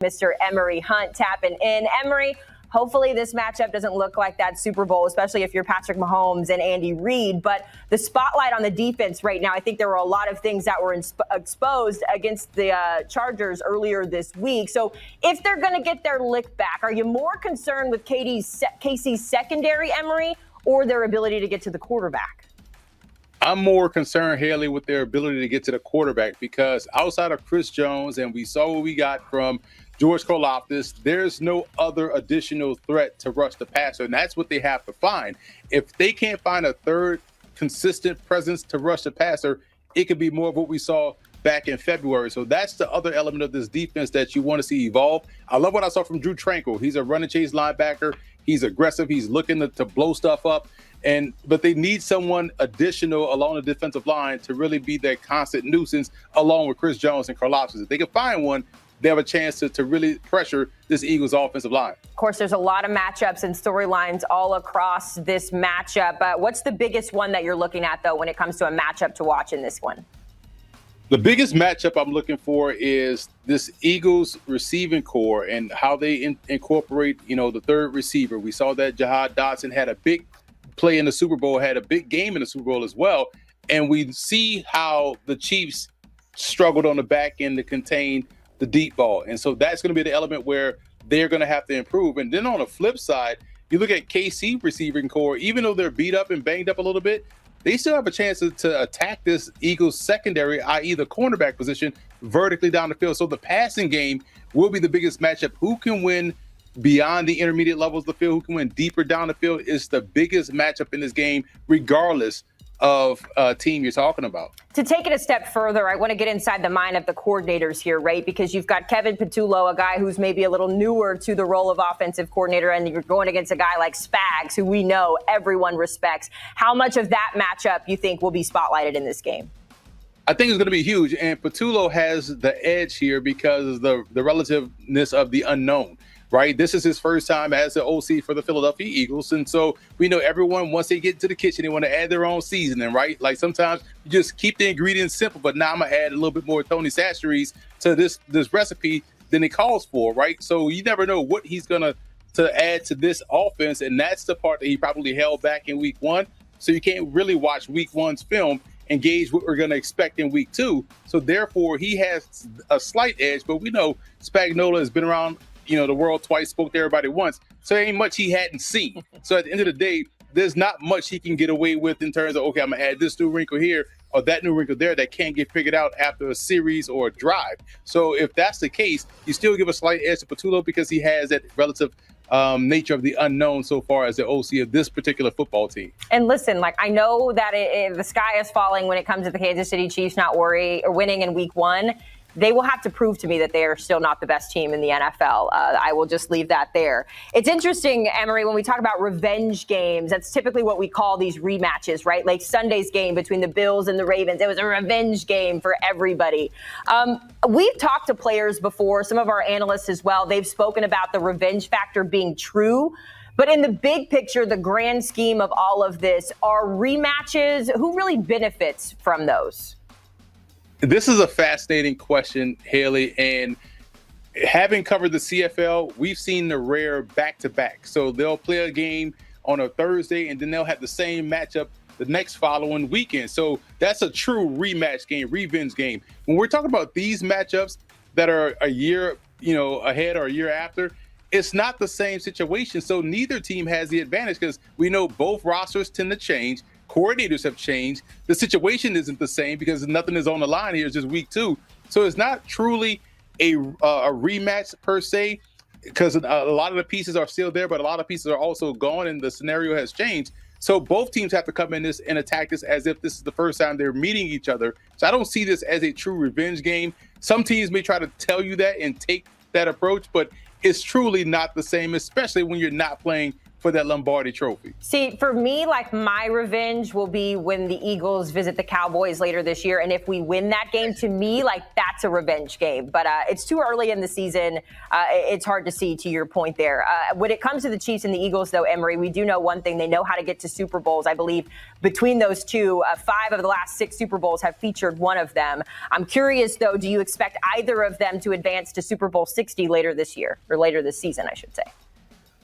Mr. Emory Hunt tapping in. Emory, hopefully this matchup doesn't look like that Super Bowl, especially if you're Patrick Mahomes and Andy Reid. But the spotlight on the defense right now, I think there were a lot of things that were exposed against the Chargers earlier this week. So if they're going to get their lick back, are you more concerned with KC's secondary, Emory, or their ability to get to the quarterback? I'm more concerned, Haley, with their ability to get to the quarterback, because outside of Chris Jones, and we saw what we got from George Karlaftis, there's no other additional threat to rush the passer, and that's what they have to find. If they can't find a third consistent presence to rush the passer, it could be more of what we saw back in February. So that's the other element of this defense that you want to see evolve. I love what I saw from Drew Tranquill. He's a run and chase linebacker. He's aggressive. He's looking to blow stuff up. But they need someone additional along the defensive line to really be that constant nuisance along with Chris Jones and Karlaftis. If they can find one, they have a chance to really pressure this Eagles offensive line. Of course, there's a lot of matchups and storylines all across this matchup. What's the biggest one that you're looking at, though, when it comes to a matchup to watch in this one? The biggest matchup I'm looking for is this Eagles receiving core and how they incorporate, the third receiver. We saw that Jahan Dotson had a big play in the Super Bowl, had a big game in the Super Bowl as well. And we see how the Chiefs struggled on the back end to contain the deep ball. And so that's going to be the element where they're going to have to improve. And then on the flip side, you look at KC receiving core, even though they're beat up and banged up a little bit, they still have a chance to attack this Eagles secondary, i.e. the cornerback position, vertically down the field. So the passing game will be the biggest matchup. Who can win beyond the intermediate levels of the field, who can win deeper down the field, is the biggest matchup in this game, regardless of team you're talking about. To take it a step further, I want to get inside the mind of the coordinators here, right? Because you've got Kevin Patullo, a guy who's maybe a little newer to the role of offensive coordinator, and you're going against a guy like Spags, who we know everyone respects. How much of that matchup you think will be spotlighted in this game? I think it's going to be huge, and Patullo has the edge here because of the relativeness of the unknown. Right, this is his first time as the OC for the Philadelphia Eagles, and so we know everyone, once they get to the kitchen, they want to add their own seasoning, right? Like sometimes you just keep the ingredients simple, but now I'm gonna add a little bit more Tony Chachere's to this recipe than it calls for, right? So you never know what he's gonna to add to this offense, and that's the part that he probably held back in Week 1. So you can't really watch Week 1's film and gauge what we're gonna expect in Week 2. So therefore, he has a slight edge, but we know Spagnuolo has been around the world twice, spoke to everybody once. So there ain't much he hadn't seen. So at the end of the day, there's not much he can get away with in terms of, okay, I'm going to add this new wrinkle here or that new wrinkle there that can't get figured out after a series or a drive. So if that's the case, you still give a slight edge to Patullo because he has that relative nature of the unknown so far as the OC of this particular football team. And listen, I know that the sky is falling when it comes to the Kansas City Chiefs not winning in Week 1. They will have to prove to me that they are still not the best team in the NFL. I will just leave that there. It's interesting, Emory, when we talk about revenge games, that's typically what we call these rematches, right? Like Sunday's game between the Bills and the Ravens. It was a revenge game for everybody. We've talked to players before, some of our analysts as well. They've spoken about the revenge factor being true. But in the big picture, the grand scheme of all of this, are rematches, who really benefits from those? This is a fascinating question, Haley, and having covered the CFL, we've seen the rare back-to-back. So they'll play a game on a Thursday, and then they'll have the same matchup the next following weekend. So that's a true rematch game, revenge game. When we're talking about these matchups that are a year, ahead or a year after, it's not the same situation. So neither team has the advantage because we know both rosters tend to change. Coordinators have changed. The situation isn't the same because nothing is on the line here. It's just Week 2. So it's not truly a rematch per se because a lot of the pieces are still there, but a lot of pieces are also gone and the scenario has changed. So both teams have to come in this and attack this as if this is the first time they're meeting each other. So I don't see this as a true revenge game. Some teams may try to tell you that and take that approach, but it's truly not the same, especially when you're not playing for that Lombardi trophy. See, for me, like, my revenge will be when the Eagles visit the Cowboys later this year. And if we win that game, to me, like, that's a revenge game. But it's too early in the season. It's hard to see, to your point there. When it comes to the Chiefs and the Eagles, though, Emory, we do know one thing. They know how to get to Super Bowls. I believe between those two, 5 of the last 6 Super Bowls have featured one of them. I'm curious, though, do you expect either of them to advance to Super Bowl 60 later this year, or later this season, I should say?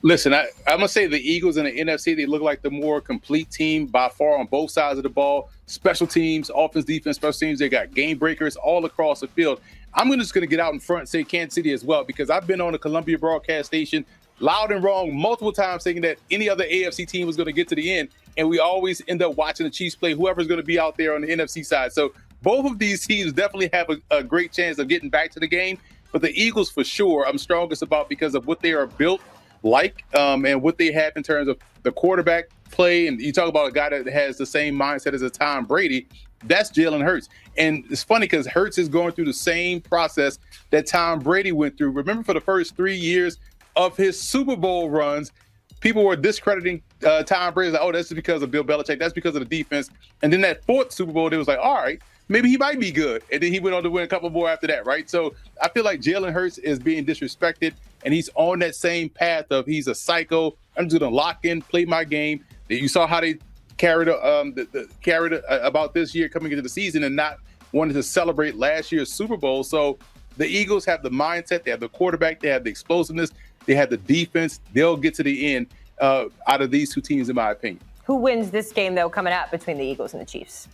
Listen, I'm going to say the Eagles and the NFC, they look like the more complete team by far on both sides of the ball. Special teams, offense, defense, special teams, they got game breakers all across the field. I'm just going to get out in front and say Kansas City as well, because I've been on the Columbia broadcast station loud and wrong multiple times thinking that any other AFC team was going to get to the end, and we always end up watching the Chiefs play whoever's going to be out there on the NFC side. So both of these teams definitely have a great chance of getting back to the game, but the Eagles for sure I'm strongest about because of what they are built like and what they have in terms of the quarterback play. And you talk about a guy that has the same mindset as a Tom Brady, that's Jalen Hurts. And it's funny because Hurts is going through the same process that Tom Brady went through. Remember, for the first 3 years of his Super Bowl runs, people were discrediting Tom Brady. Like, oh, that's because of Bill Belichick. That's because of the defense. And then that 4th Super Bowl, it was like, all right, maybe he might be good. And then he went on to win a couple more after that, right? So I feel like Jalen Hurts is being disrespected, and he's on that same path of he's a psycho. I'm just going to lock in, play my game. You saw how they carried about this year coming into the season and not wanting to celebrate last year's Super Bowl. So the Eagles have the mindset, they have the quarterback, they have the explosiveness, they have the defense. They'll get to the end out of these two teams, in my opinion. Who wins this game, though, coming up between the Eagles and the Chiefs?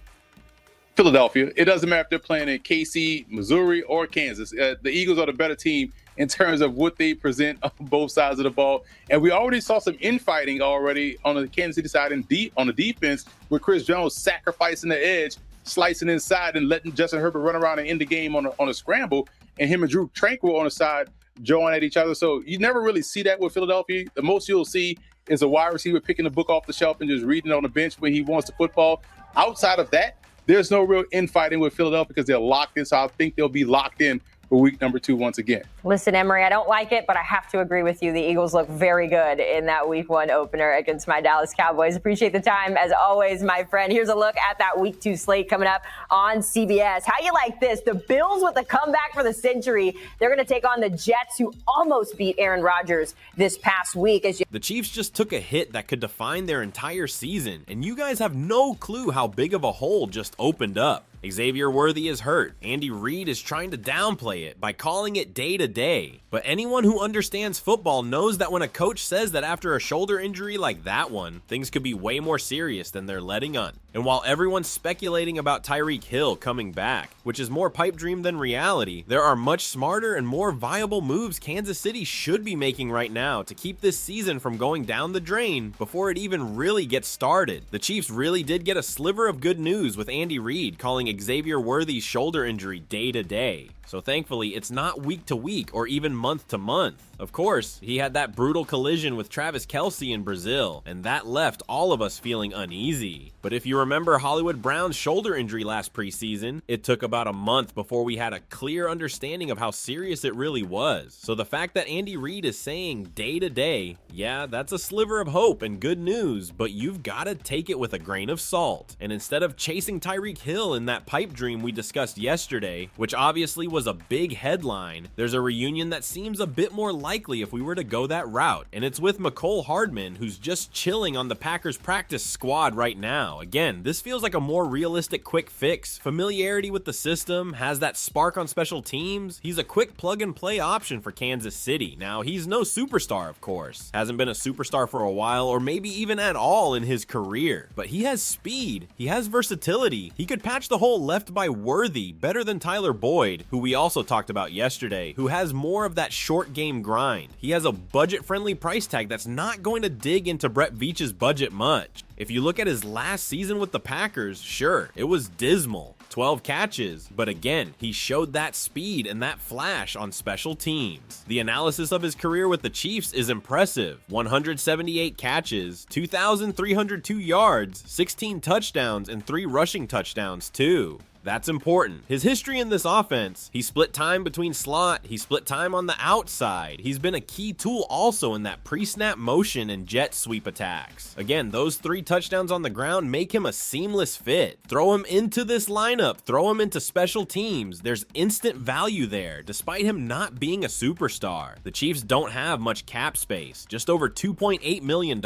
Philadelphia. It doesn't matter if they're playing in KC, Missouri, or Kansas. The Eagles are the better team in terms of what they present on both sides of the ball. And we already saw some infighting already on the Kansas City side and on the defense, with Chris Jones sacrificing the edge, slicing inside, and letting Justin Herbert run around and end the game on a scramble, and him and Drew Tranquil on the side jawing at each other. So you never really see that with Philadelphia. The most you'll see is a wide receiver picking a book off the shelf and just reading it on the bench when he wants the football. Outside of that, there's no real infighting with Philadelphia because they're locked in. So I think they'll be locked in for week number 2 once again. Listen, Emory, I don't like it, but I have to agree with you. The Eagles look very good in that week 1 opener against my Dallas Cowboys. Appreciate the time, as always, my friend. Here's a look at that week 2 slate coming up on CBS. How you like this? The Bills with the comeback for the century. They're going to take on the Jets, who almost beat Aaron Rodgers this past week. The Chiefs just took a hit that could define their entire season, and you guys have no clue how big of a hole just opened up. Xavier Worthy is hurt. Andy Reid is trying to downplay it by calling it day to day. But anyone who understands football knows that when a coach says that after a shoulder injury like that one, things could be way more serious than they're letting on. And while everyone's speculating about Tyreek Hill coming back, which is more pipe dream than reality, there are much smarter and more viable moves Kansas City should be making right now to keep this season from going down the drain before it even really gets started. The Chiefs really did get a sliver of good news with Andy Reid calling Xavier Worthy's shoulder injury day to day. So thankfully, it's not week to week or even month to month. Of course, he had that brutal collision with Travis Kelce in Brazil, and that left all of us feeling uneasy. But if you remember Hollywood Brown's shoulder injury last preseason, it took about a month before we had a clear understanding of how serious it really was. So the fact that Andy Reid is saying day to day, yeah, that's a sliver of hope and good news, but you've got to take it with a grain of salt. And instead of chasing Tyreek Hill in that pipe dream we discussed yesterday, which obviously was a big headline, there's a reunion that seems a bit more likely if we were to go that route, and it's with Mecole Hardman, who's just chilling on the Packers practice squad right now. Again, this feels like a more realistic quick fix. Familiarity with the system, has that spark on special teams. He's a quick plug and play option for Kansas City. Now, he's no superstar, of course. Hasn't been a superstar for a while, or maybe even at all in his career, but he has speed, he has versatility. He could patch the hole left by Worthy better than Tyler Boyd, who we also talked about yesterday, who has more of that short game grind. He has a budget-friendly price tag that's not going to dig into Brett Veach's budget much. If you look at his last season with the Packers, sure, it was dismal. 12 catches, but again, he showed that speed and that flash on special teams. The analysis of his career with the Chiefs is impressive. 178 catches, 2,302 yards, 16 touchdowns, and 3 rushing touchdowns too. That's important. His history in this offense, he split time between slot, he split time on the outside. He's been a key tool also in that pre-snap motion and jet sweep attacks. Again, those 3 touchdowns on the ground make him a seamless fit. Throw him into this lineup, throw him into special teams. There's instant value there, despite him not being a superstar. The Chiefs don't have much cap space, just over $2.8 million.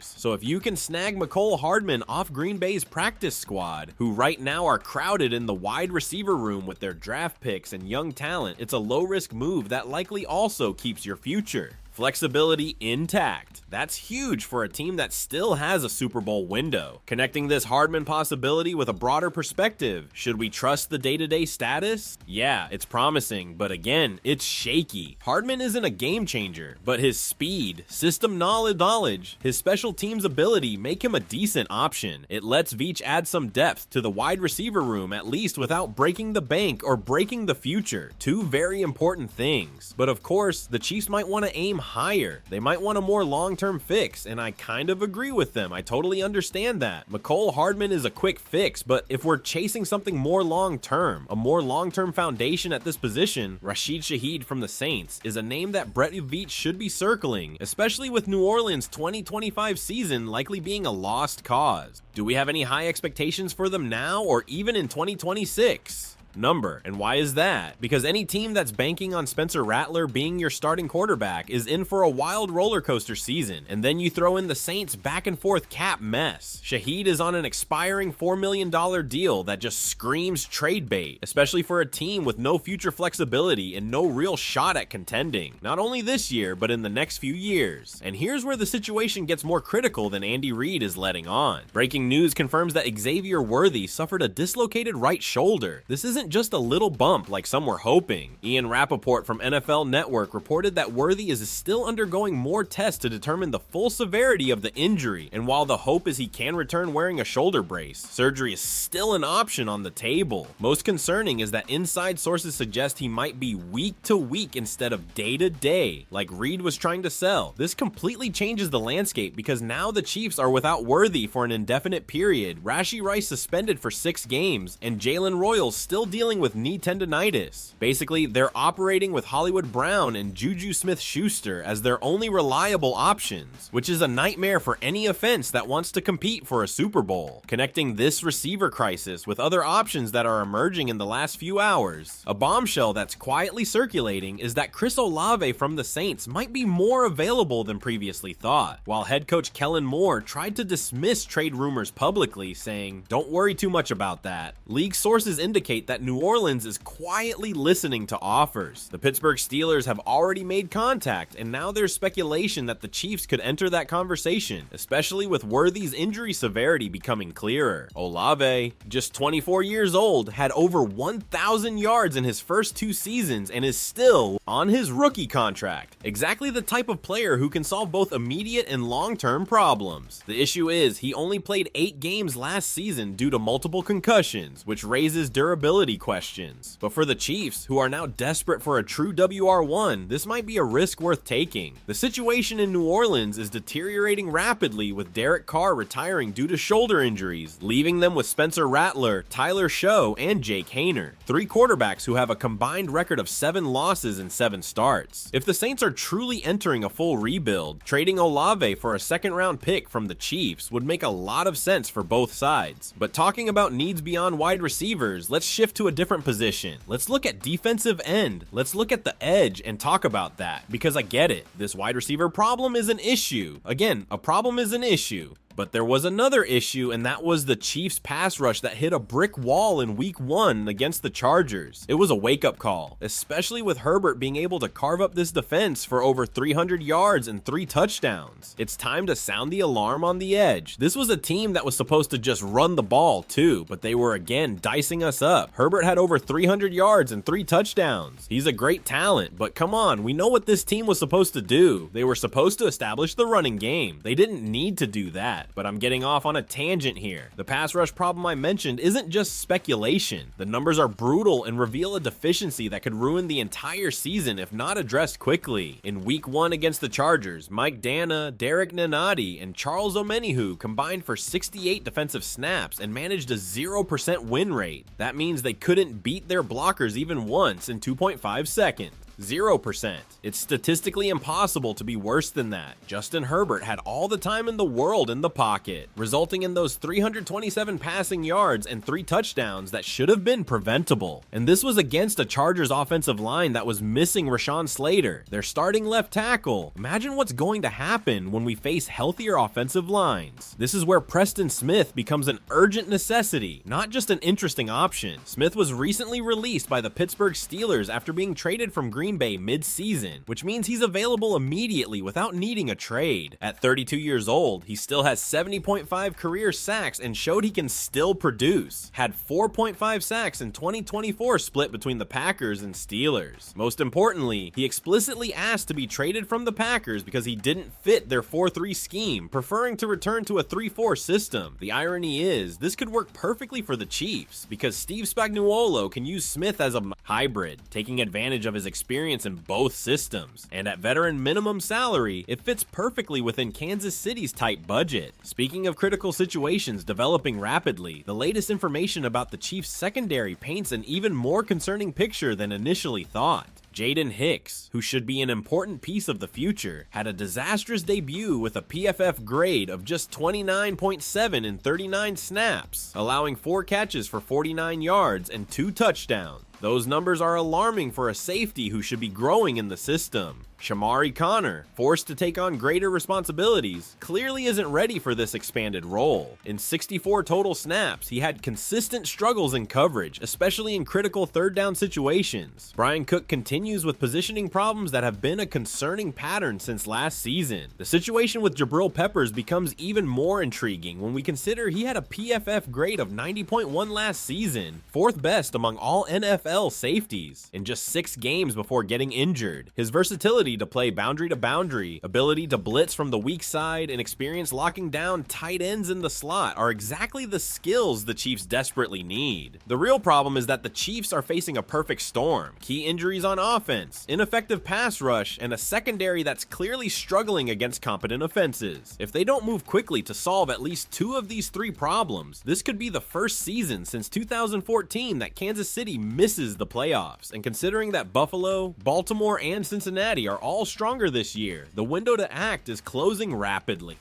So if you can snag Mecole Hardman off Green Bay's practice squad, who right now are crowded in the wide receiver room with their draft picks and young talent, it's a low-risk move that likely also keeps your future. Flexibility intact. That's huge for a team that still has a Super Bowl window. Connecting this Hardman possibility with a broader perspective, should we trust the day-to-day status? Yeah, it's promising, but again, it's shaky. Hardman isn't a game changer, but his speed, system knowledge, his special teams ability make him a decent option. It lets Veach add some depth to the wide receiver room, at least without breaking the bank or breaking the future. 2 very important things. But of course, the Chiefs might want to aim higher. They might want a more long-term fix, and I kind of agree with them. I totally understand that. Mecole Hardman is a quick fix, but if we're chasing something more long-term, a more long-term foundation at this position, Rashid Shaheed from the Saints is a name that Brett Veach should be circling, especially with New Orleans' 2025 season likely being a lost cause. Do we have any high expectations for them now or even in 2026? Number. And why is that? Because any team that's banking on Spencer Rattler being your starting quarterback is in for a wild roller coaster season, and then you throw in the Saints' back and forth cap mess. Shaheed is on an expiring $4 million deal that just screams trade bait, especially for a team with no future flexibility and no real shot at contending, not only this year but in the next few years. And here's where the situation gets more critical than Andy Reid is letting on. Breaking news confirms that Xavier Worthy suffered a dislocated right shoulder. This isn't just a little bump like some were hoping. Ian Rappaport from NFL Network reported that Worthy is still undergoing more tests to determine the full severity of the injury, and while the hope is he can return wearing a shoulder brace, surgery is still an option on the table. Most concerning is that inside sources suggest he might be week to week instead of day to day, like Reid was trying to sell. This completely changes the landscape because now the Chiefs are without Worthy for an indefinite period, Rashee Rice suspended for 6 games, and Jalen Royals still dealing with knee tendonitis. Basically, they're operating with Hollywood Brown and Juju Smith-Schuster as their only reliable options, which is a nightmare for any offense that wants to compete for a Super Bowl. Connecting this receiver crisis with other options that are emerging in the last few hours, a bombshell that's quietly circulating is that Chris Olave from the Saints might be more available than previously thought. While head coach Kellen Moore tried to dismiss trade rumors publicly, saying, "Don't worry too much about that," league sources indicate that New Orleans is quietly listening to offers. The Pittsburgh Steelers have already made contact, and now there's speculation that the Chiefs could enter that conversation, especially with Worthy's injury severity becoming clearer. Olave, just 24 years old, had over 1,000 yards in his first 2 seasons and is still on his rookie contract. Exactly the type of player who can solve both immediate and long-term problems. The issue is he only played 8 games last season due to multiple concussions, which raises durability questions. But for the Chiefs, who are now desperate for a true WR1, this might be a risk worth taking. The situation in New Orleans is deteriorating rapidly, with Derek Carr retiring due to shoulder injuries, leaving them with Spencer Rattler, Tyler Show, and Jake Haener, 3 quarterbacks who have a combined record of 7 losses and 7 starts. If the Saints are truly entering a full rebuild, trading Olave for a second-round pick from the Chiefs would make a lot of sense for both sides. But talking about needs beyond wide receivers, let's shift to a different position. Let's look at defensive end. Let's look at the edge and talk about that, because I get it. This wide receiver problem is an issue. Again, a problem is an issue. But there was another issue, and that was the Chiefs' pass rush that hit a brick wall in week 1 against the Chargers. It was a wake-up call, especially with Herbert being able to carve up this defense for over 300 yards and 3 touchdowns. It's time to sound the alarm on the edge. This was a team that was supposed to just run the ball too, but they were again dicing us up. Herbert had over 300 yards and 3 touchdowns. He's a great talent, but come on, we know what this team was supposed to do. They were supposed to establish the running game. They didn't need to do that. that, but I'm getting off on a tangent here. The pass rush problem I mentioned isn't just speculation. The numbers are brutal and reveal a deficiency that could ruin the entire season if not addressed quickly. In week 1 against the Chargers, Mike Dana, Derek Nanati, and Charles Omenihu combined for 68 defensive snaps and managed a 0% win rate. That means they couldn't beat their blockers even once in 2.5 seconds. 0%. It's statistically impossible to be worse than that. Justin Herbert had all the time in the world in the pocket, resulting in those 327 passing yards and 3 touchdowns that should have been preventable. And this was against a Chargers offensive line that was missing Rashawn Slater, their starting left tackle. Imagine what's going to happen when we face healthier offensive lines. This is where Preston Smith becomes an urgent necessity, not just an interesting option. Smith was recently released by the Pittsburgh Steelers after being traded from Green Bay mid-season, which means he's available immediately without needing a trade. At 32 years old, he still has 70.5 career sacks and showed he can still produce. Had 4.5 sacks in 2024 split between the Packers and Steelers. Most importantly, he explicitly asked to be traded from the Packers because he didn't fit their 4-3 scheme, preferring to return to a 3-4 system. The irony is, this could work perfectly for the Chiefs because Steve Spagnuolo can use Smith as a hybrid, taking advantage of his experience in both systems, and at veteran minimum salary, it fits perfectly within Kansas City's tight budget. Speaking of critical situations developing rapidly, the latest information about the Chiefs' secondary paints an even more concerning picture than initially thought. Jaden Hicks, who should be an important piece of the future, had a disastrous debut with a PFF grade of just 29.7 in 39 snaps, allowing 4 catches for 49 yards and 2 touchdowns. Those numbers are alarming for a safety who should be growing in the system. Shamari Connor, forced to take on greater responsibilities, clearly isn't ready for this expanded role. In 64 total snaps, he had consistent struggles in coverage, especially in critical third down situations. Brian Cook continues with positioning problems that have been a concerning pattern since last season. The situation with Jabril Peppers becomes even more intriguing when we consider he had a PFF grade of 90.1 last season, 4th best among all NFL safeties, in just 6 games before getting injured. His versatility to play boundary to boundary, ability to blitz from the weak side, and experience locking down tight ends in the slot are exactly the skills the Chiefs desperately need. The real problem is that the Chiefs are facing a perfect storm. Key injuries on offense, ineffective pass rush, and a secondary that's clearly struggling against competent offenses. If they don't move quickly to solve at least 2 of these 3 problems, this could be the first season since 2014 that Kansas City misses the playoffs. And considering that Buffalo, Baltimore, and Cincinnati are all stronger this year, the window to act is closing rapidly.